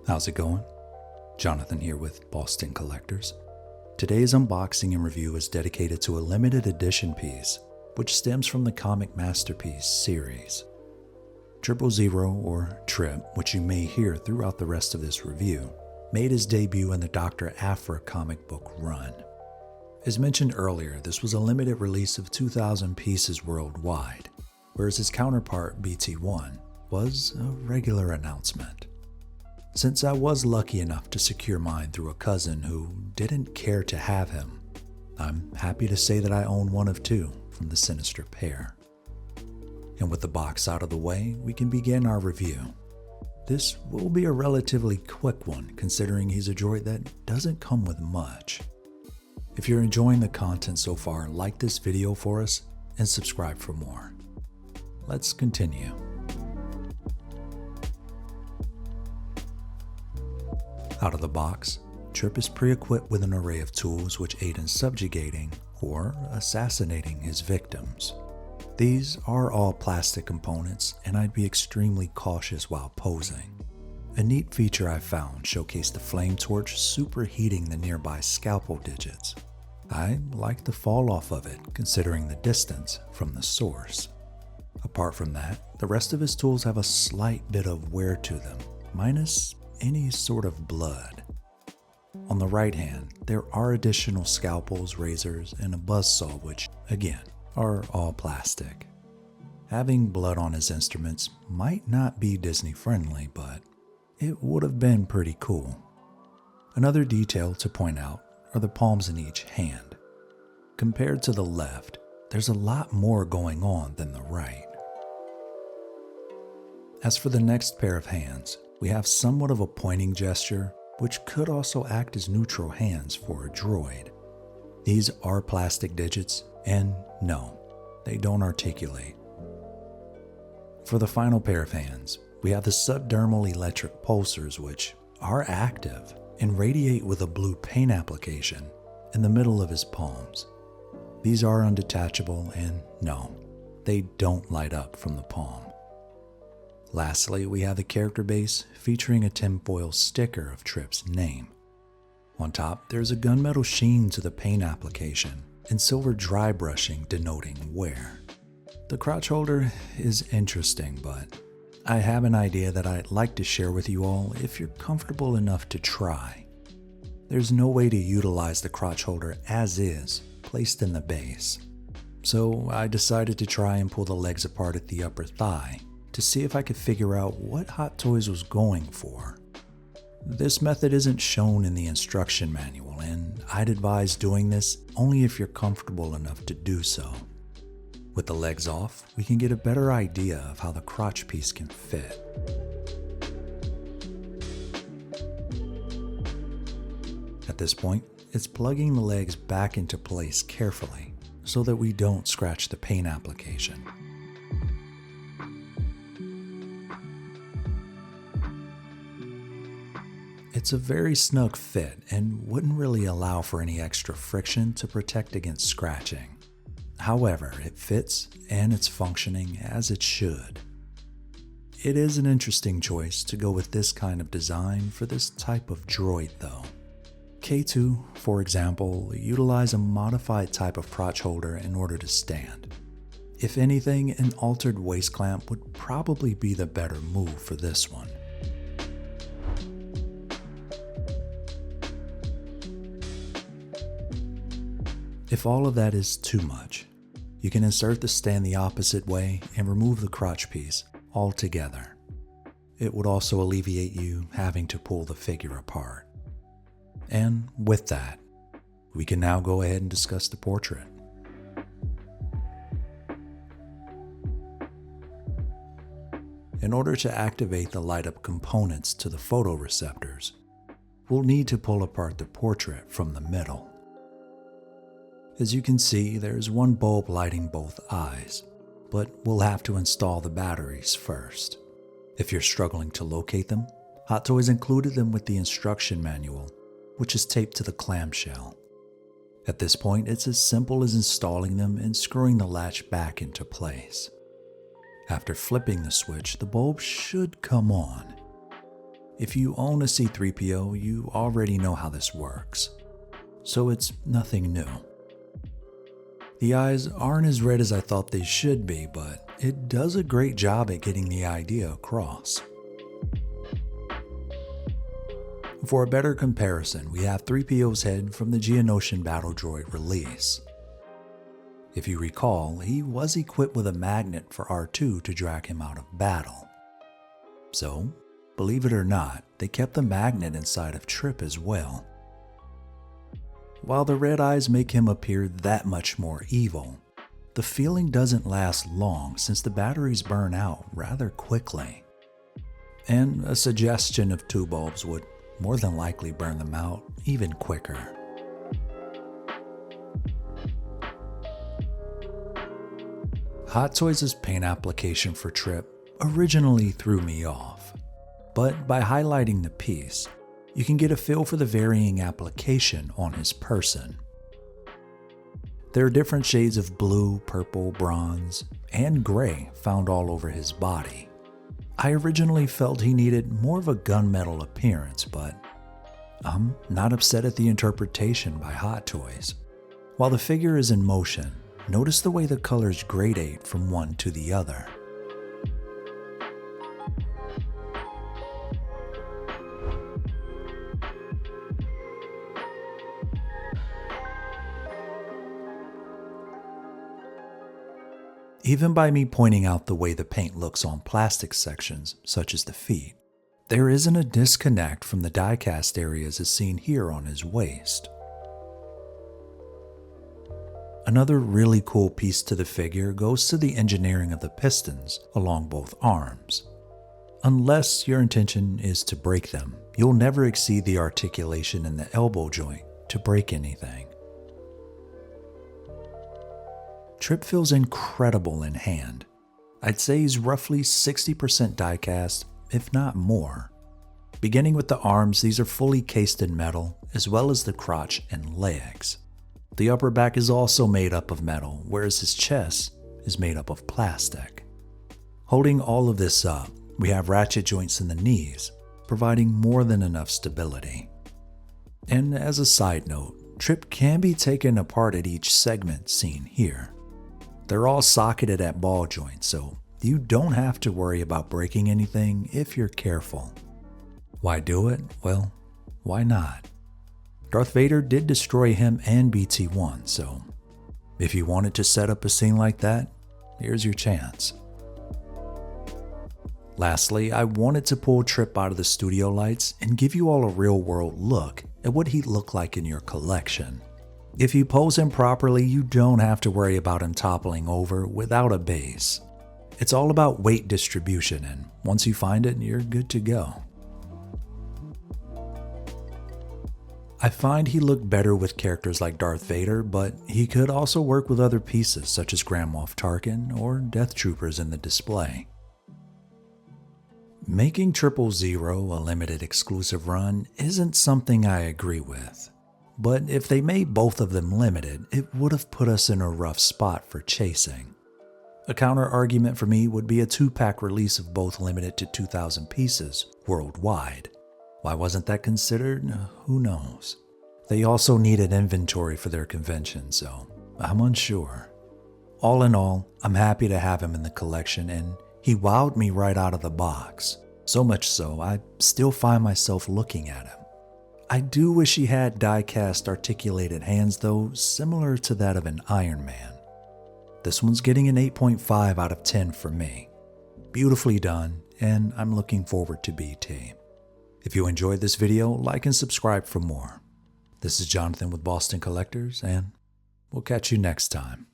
How's it going? Jonathan here with Boston Collectors. Today's unboxing and review is dedicated to a limited edition piece, which stems from the Comic Masterpiece series. 000, or Trip, which you may hear throughout the rest of this review, made his debut in the Dr. Aphra comic book run. As mentioned earlier, this was a limited release of 2,000 pieces worldwide, whereas his counterpart, BT1, was a regular announcement. Since I was lucky enough to secure mine through a cousin who didn't care to have him, I'm happy to say that I own one of two from the sinister pair. And with the box out of the way, we can begin our review. This will be a relatively quick one, considering he's a droid that doesn't come with much. If you're enjoying the content so far, like this video for us and subscribe for more. Let's continue. Out of the box, Trip is pre-equipped with an array of tools which aid in subjugating or assassinating his victims. These are all plastic components, and I'd be extremely cautious while posing. A neat feature I found showcased the flame torch superheating the nearby scalpel digits. I like the fall off of it, considering the distance from the source. Apart from that, the rest of his tools have a slight bit of wear to them, minus any sort of blood. On the right hand, there are additional scalpels, razors, and a buzzsaw which, again, are all plastic. Having blood on his instruments might not be Disney friendly, but it would have been pretty cool. Another detail to point out are the palms in each hand. Compared to the left, there's a lot more going on than the right. As for the next pair of hands, we have somewhat of a pointing gesture, which could also act as neutral hands for a droid. These are plastic digits, and no, they don't articulate. For the final pair of hands, we have the subdermal electric pulsars, which are active and radiate with a blue paint application in the middle of his palms. These are undetachable, and no, they don't light up from the palm. Lastly, we have the character base featuring a tinfoil sticker of Trip's name. On top, there's a gunmetal sheen to the paint application and silver dry brushing denoting wear. The crotch holder is interesting, but I have an idea that I'd like to share with you all if you're comfortable enough to try. There's no way to utilize the crotch holder as is, placed in the base. So I decided to try and pull the legs apart at the upper thigh to see if I could figure out what Hot Toys was going for. This method isn't shown in the instruction manual, and I'd advise doing this only if you're comfortable enough to do so. With the legs off, we can get a better idea of how the crotch piece can fit. At this point, it's plugging the legs back into place carefully so that we don't scratch the paint application. It's a very snug fit and wouldn't really allow for any extra friction to protect against scratching. However, it fits and it's functioning as it should. It is an interesting choice to go with this kind of design for this type of droid though. K2, for example, utilize a modified type of crotch holder in order to stand. If anything, an altered waist clamp would probably be the better move for this one. If all of that is too much, you can insert the stand the opposite way and remove the crotch piece altogether. It would also alleviate you having to pull the figure apart. And with that, we can now go ahead and discuss the portrait. In order to activate the light-up components to the photoreceptors, we'll need to pull apart the portrait from the middle. As you can see, there's one bulb lighting both eyes, but we'll have to install the batteries first. If you're struggling to locate them, Hot Toys included them with the instruction manual, which is taped to the clamshell. At this point, it's as simple as installing them and screwing the latch back into place. After flipping the switch, the bulb should come on. If you own a C-3PO, you already know how this works, so it's nothing new. The eyes aren't as red as I thought they should be, but it does a great job at getting the idea across. For a better comparison, we have 3PO's head from the Geonosian Battle Droid release. If you recall, he was equipped with a magnet for R2 to drag him out of battle. So, believe it or not, they kept the magnet inside of Trip as well. While the red eyes make him appear that much more evil, the feeling doesn't last long since the batteries burn out rather quickly. And a suggestion of two bulbs would more than likely burn them out even quicker. Hot Toys' paint application for Trip originally threw me off, but by highlighting the piece, you can get a feel for the varying application on his person. There are different shades of blue, purple, bronze, and gray found all over his body. I originally felt he needed more of a gunmetal appearance, but I'm not upset at the interpretation by Hot Toys. While the figure is in motion, notice the way the colors gradate from one to the other. Even by me pointing out the way the paint looks on plastic sections, such as the feet, there isn't a disconnect from the die-cast areas as seen here on his waist. Another really cool piece to the figure goes to the engineering of the pistons along both arms. Unless your intention is to break them, you'll never exceed the articulation in the elbow joint to break anything. Trip feels incredible in hand. I'd say he's roughly 60% die-cast, if not more. Beginning with the arms, these are fully cased in metal, as well as the crotch and legs. The upper back is also made up of metal, whereas his chest is made up of plastic. Holding all of this up, we have ratchet joints in the knees, providing more than enough stability. And as a side note, Trip can be taken apart at each segment seen here. They're all socketed at ball joints, so you don't have to worry about breaking anything if you're careful. Why do it? Well, why not? Darth Vader did destroy him and BT-1, so if you wanted to set up a scene like that, here's your chance. Lastly, I wanted to pull Trip out of the studio lights and give you all a real-world look at what he'd look like in your collection. If you pose him properly, you don't have to worry about him toppling over without a base. It's all about weight distribution, and once you find it, you're good to go. I find he looked better with characters like Darth Vader, but he could also work with other pieces such as Grand Moff Tarkin or Death Troopers in the display. Making 000 a limited exclusive run isn't something I agree with. But if they made both of them limited, it would have put us in a rough spot for chasing. A counter argument for me would be a 2-pack release of both limited to 2,000 pieces worldwide. Why wasn't that considered? Who knows. They also needed inventory for their convention, so I'm unsure. All in all, I'm happy to have him in the collection, and he wowed me right out of the box. So much so, I still find myself looking at him. I do wish he had die-cast articulated hands though, similar to that of an Iron Man. This one's getting an 8.5 out of 10 for me. Beautifully done, and I'm looking forward to BT. If you enjoyed this video, like and subscribe for more. This is Jonathan with Boston Collectors, and we'll catch you next time.